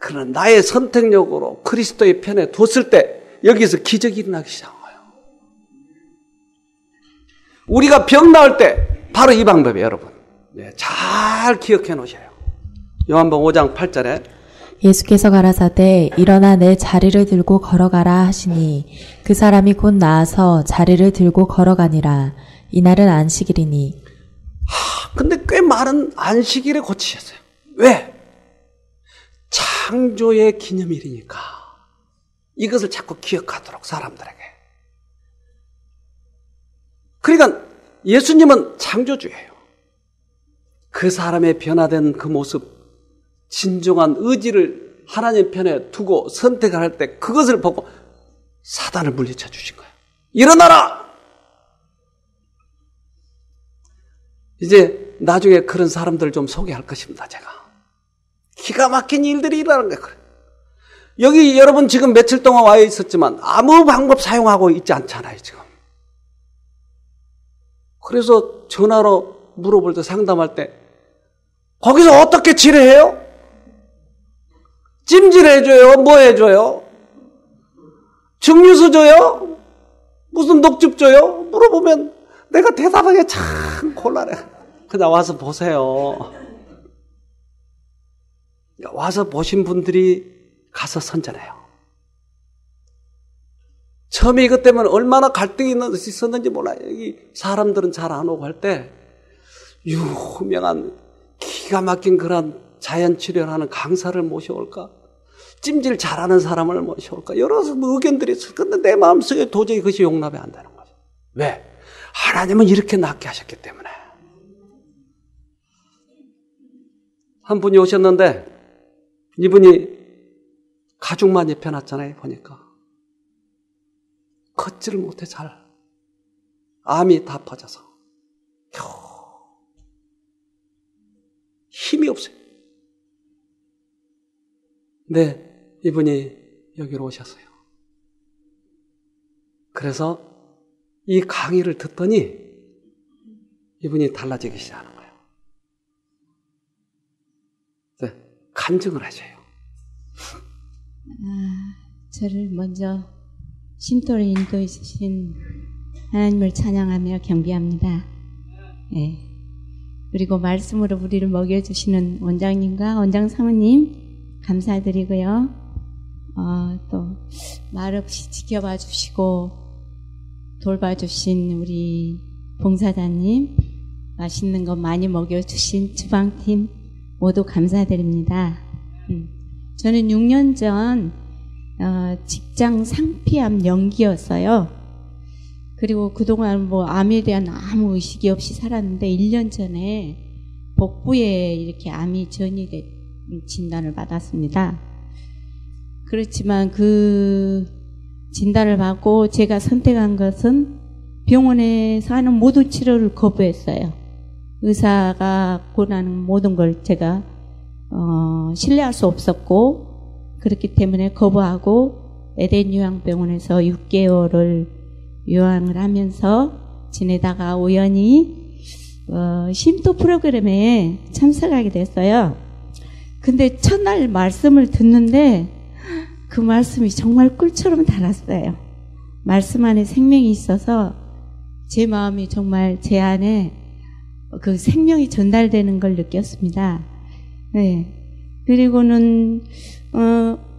[SPEAKER 1] 그러나 나의 선택력으로 그리스도의 편에 뒀을 때 여기서 기적이 일어나기 시작한 거예요. 우리가 병 나을 때 바로 이 방법이에요, 여러분. 네, 잘 기억해 놓으셔요. 요한복음 5장 8절에
[SPEAKER 2] 예수께서 가라사대 일어나 내 자리를 들고 걸어가라 하시니 그 사람이 곧 나아서 자리를 들고 걸어가니라. 이날은 안식일이니.
[SPEAKER 1] 근데 꽤 많은 안식일에 고치셨어요. 왜? 창조의 기념일이니까. 이것을 자꾸 기억하도록 사람들에게. 그러니까 예수님은 창조주예요. 그 사람의 변화된 그 모습, 진정한 의지를 하나님 편에 두고 선택을 할 때 그것을 보고 사단을 물리쳐 주신 거예요. 일어나라! 이제 나중에 그런 사람들을 좀 소개할 것입니다, 제가. 기가 막힌 일들이 일어나는 거예요. 여기 여러분 지금 며칠 동안 와 있었지만 아무 방법 사용하고 있지 않잖아요, 지금. 그래서 전화로 물어볼 때, 상담할 때 거기서 어떻게 치료해요? 찜질해줘요? 뭐 해줘요? 증류수 줘요? 무슨 녹즙 줘요? 물어보면 내가 대답하기가 참 곤란해. 그냥 와서 보세요. 와서 보신 분들이 가서 선전해요. 처음에 이것 때문에 얼마나 갈등이 있었는지 몰라요. 여기 사람들은 잘 안 오고 할 때 유명한 기가 막힌 그런 자연치료를 하는 강사를 모셔올까? 찜질 잘하는 사람을 모셔올까? 여러 의견들이 있어요. 근데 내 마음속에 도저히 그것이 용납이 안 되는 거죠. 왜? 하나님은 이렇게 낫게 하셨기 때문에. 한 분이 오셨는데 이분이 가죽만 입혀놨잖아요. 보니까 걷지를 못해. 잘 암이 다 퍼져서 겨우 힘이 없어요. 네, 이분이 여기로 오셨어요. 그래서 이 강의를 듣더니 이분이 달라지기 시작하는 거예요. 네, 간증을 하셔요.
[SPEAKER 3] 저를 먼저 신도를 인도해 주신 하나님을 찬양하며 경배합니다. 네. 그리고 말씀으로 우리를 먹여주시는 원장님과 원장 사모님 감사드리고요. 또 말없이 지켜봐 주시고 돌봐주신 우리 봉사자님, 맛있는 거 많이 먹여주신 주방팀 모두 감사드립니다. 저는 6년 전 직장 상피암 연기였어요. 그리고 그동안 암에 대한 아무 의식이 없이 살았는데 1년 전에 복부에 이렇게 암이 전이된 진단을 받았습니다. 그렇지만 그 진단을 받고 제가 선택한 것은 병원에서 하는 모든 치료를 거부했어요. 의사가 권하는 모든 걸 제가 신뢰할 수 없었고, 그렇기 때문에 거부하고 에덴 요양병원에서 6개월을 요양을 하면서 지내다가 우연히 쉼터 프로그램에 참석하게 됐어요. 근데 첫날 말씀을 듣는데 그 말씀이 정말 꿀처럼 달았어요. 말씀 안에 생명이 있어서 제 마음이 정말 제 안에 그 생명이 전달되는 걸 느꼈습니다. 네. 그리고는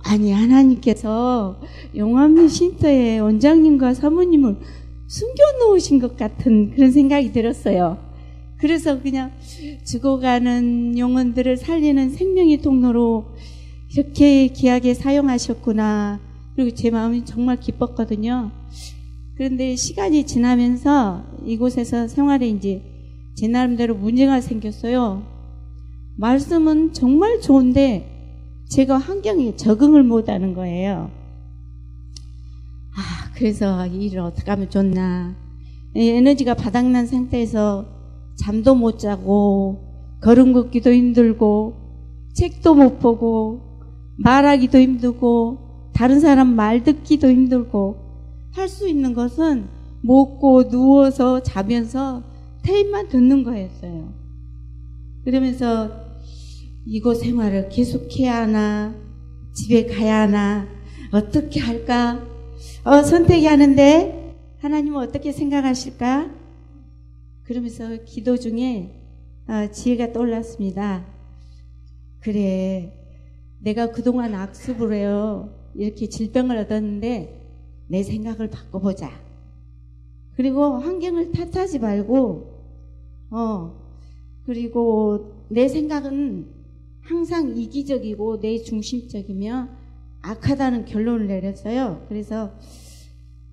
[SPEAKER 3] 하나님께서 용암리 쉼터에 원장님과 사모님을 숨겨놓으신 것 같은 그런 생각이 들었어요. 그래서 그냥 죽어가는 영혼들을 살리는 생명의 통로로 이렇게 귀하게 사용하셨구나. 그리고 제 마음이 정말 기뻤거든요. 그런데 시간이 지나면서 이곳에서 생활에 이제 제 나름대로 문제가 생겼어요. 말씀은 정말 좋은데 제가 환경에 적응을 못하는 거예요. 그래서 이 일을 어떻게 하면 좋나. 에너지가 바닥난 상태에서 잠도 못 자고 걸음 걷기도 힘들고 책도 못 보고 말하기도 힘들고 다른 사람 말 듣기도 힘들고 할 수 있는 것은 먹고 누워서 자면서 테이프만 듣는 거였어요. 그러면서 이곳 생활을 계속해야 하나, 집에 가야 하나, 어떻게 할까? 선택이 하는데 하나님은 어떻게 생각하실까? 그러면서 기도 중에 지혜가 떠올랐습니다. 그래, 내가 그동안 악습을 해요. 이렇게 질병을 얻었는데 내 생각을 바꿔보자. 그리고 환경을 탓하지 말고 그리고 내 생각은 항상 이기적이고 내 중심적이며 악하다는 결론을 내렸어요. 그래서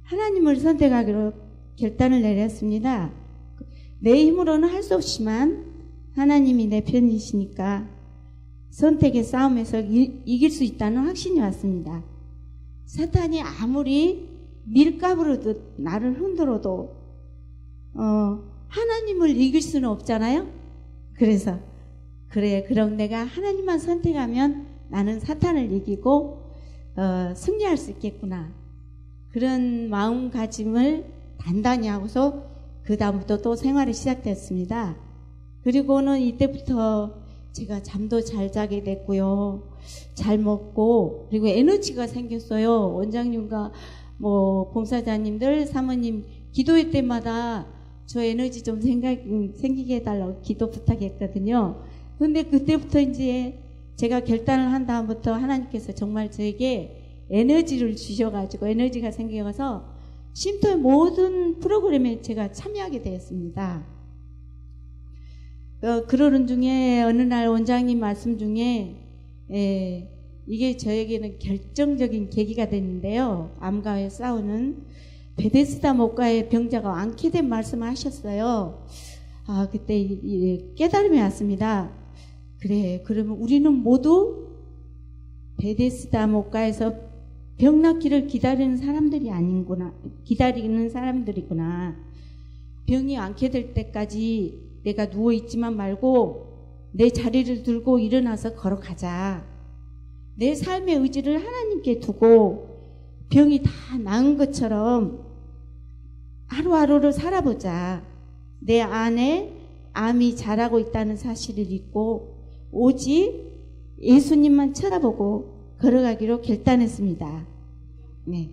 [SPEAKER 3] 하나님을 선택하기로 결단을 내렸습니다. 내 힘으로는 할 수 없지만 하나님이 내 편이시니까 선택의 싸움에서 이길 수 있다는 확신이 왔습니다. 사탄이 아무리 밀가부로 나를 흔들어도 하나님을 이길 수는 없잖아요. 그래서 그래, 그럼 내가 하나님만 선택하면 나는 사탄을 이기고 승리할 수 있겠구나. 그런 마음가짐을 단단히 하고서 그 다음부터 또 생활이 시작됐습니다. 그리고는 이때부터 제가 잠도 잘 자게 됐고요. 잘 먹고 그리고 에너지가 생겼어요. 원장님과 봉사자님들, 사모님 기도회 때마다 저 에너지 좀 생기게 해달라고 기도 부탁했거든요. 근데 그때부터 이제 제가 결단을 한 다음부터 하나님께서 정말 저에게 에너지를 주셔가지고 에너지가 생겨서 쉼터의 모든 프로그램에 제가 참여하게 되었습니다. 그러는 중에 어느 날 원장님 말씀 중에 이게 저에게는 결정적인 계기가 됐는데요. 암과의 싸우는 베데스다 목가의 병자가 완쾌 된 말씀을 하셨어요. 그때 깨달음이 왔습니다. 그래, 그러면 우리는 모두 베데스다 목가에서 병 낫기를 기다리는 사람들이 아닌구나. 기다리는 사람들이구나. 병이 완쾌될 때까지 내가 누워있지만 말고 내 자리를 들고 일어나서 걸어가자. 내 삶의 의지를 하나님께 두고 병이 다 나은 것처럼 하루하루를 살아보자. 내 안에 암이 자라고 있다는 사실을 잊고 오직 예수님만 쳐다보고 걸어가기로 결단했습니다. 네.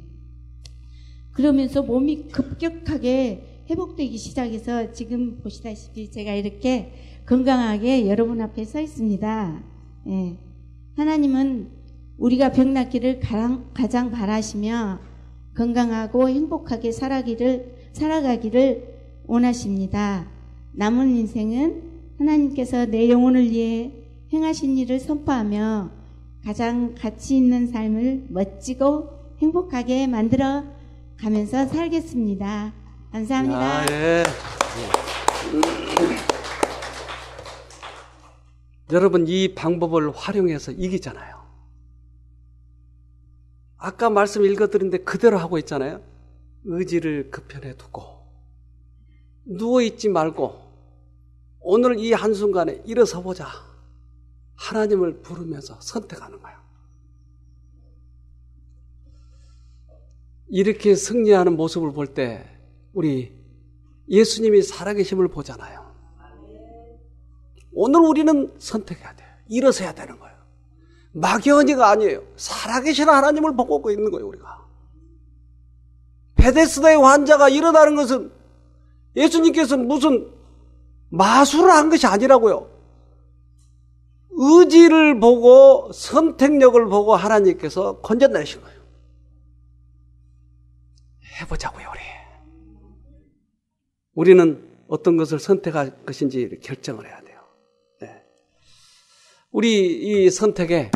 [SPEAKER 3] 그러면서 몸이 급격하게 회복되기 시작해서 지금 보시다시피 제가 이렇게 건강하게 여러분 앞에 서 있습니다. 네. 하나님은 우리가 병 낫기를 가장 바라시며 건강하고 행복하게 살아가기를 원하십니다. 남은 인생은 하나님께서 내 영혼을 위해 행하신 일을 선포하며 가장 가치 있는 삶을 멋지고 행복하게 만들어 가면서 살겠습니다. 감사합니다.
[SPEAKER 1] 예. 여러분, 이 방법을 활용해서 이기잖아요. 아까 말씀 읽어드렸는데 그대로 하고 있잖아요. 의지를 그 편에 두고 누워있지 말고 오늘 이 한순간에 일어서 보자. 하나님을 부르면서 선택하는 거예요. 이렇게 승리하는 모습을 볼 때 우리 예수님이 살아계심을 보잖아요. 오늘 우리는 선택해야 돼요. 일어서야 되는 거예요. 막연히가 아니에요. 살아계신 하나님을 보고 있는 거예요, 우리가. 베데스다의 환자가 일어나는 것은 예수님께서 무슨 마술을 한 것이 아니라고요. 의지를 보고 선택력을 보고 하나님께서 건져내신 거예요. 해보자고요, 우리는 어떤 것을 선택할 것인지 결정을 해야 돼요. 네. 우리 이 선택에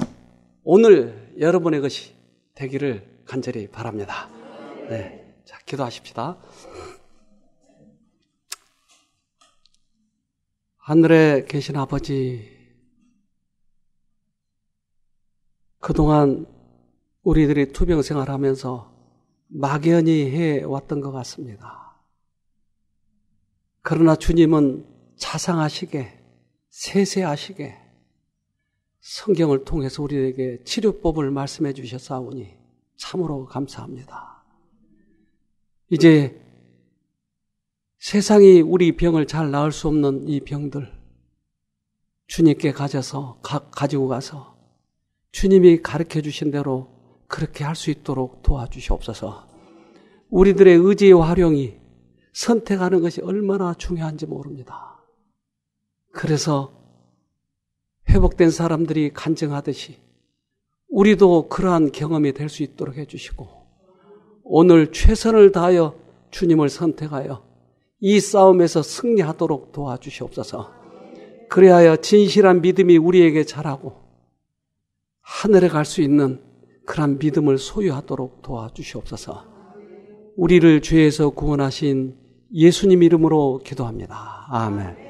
[SPEAKER 1] 오늘 여러분의 것이 되기를 간절히 바랍니다. 네. 자, 기도하십시다. 하늘에 계신 아버지, 그동안 우리들이 투병 생활하면서 막연히 해왔던 것 같습니다. 그러나 주님은 자상하시게, 세세하시게 성경을 통해서 우리에게 치료법을 말씀해 주셨사오니 참으로 감사합니다. 이제 세상이 우리 병을 잘 나을 수 없는 이 병들 주님께 가지고 가서 주님이 가르쳐 주신 대로 그렇게 할 수 있도록 도와주시옵소서. 우리들의 의지의 활용이 선택하는 것이 얼마나 중요한지 모릅니다. 그래서 회복된 사람들이 간증하듯이 우리도 그러한 경험이 될 수 있도록 해주시고 오늘 최선을 다하여 주님을 선택하여 이 싸움에서 승리하도록 도와주시옵소서. 그래야 진실한 믿음이 우리에게 자라고 하늘에 갈 수 있는 그런 믿음을 소유하도록 도와주시옵소서. 우리를 죄에서 구원하신 예수님 이름으로 기도합니다. 아멘.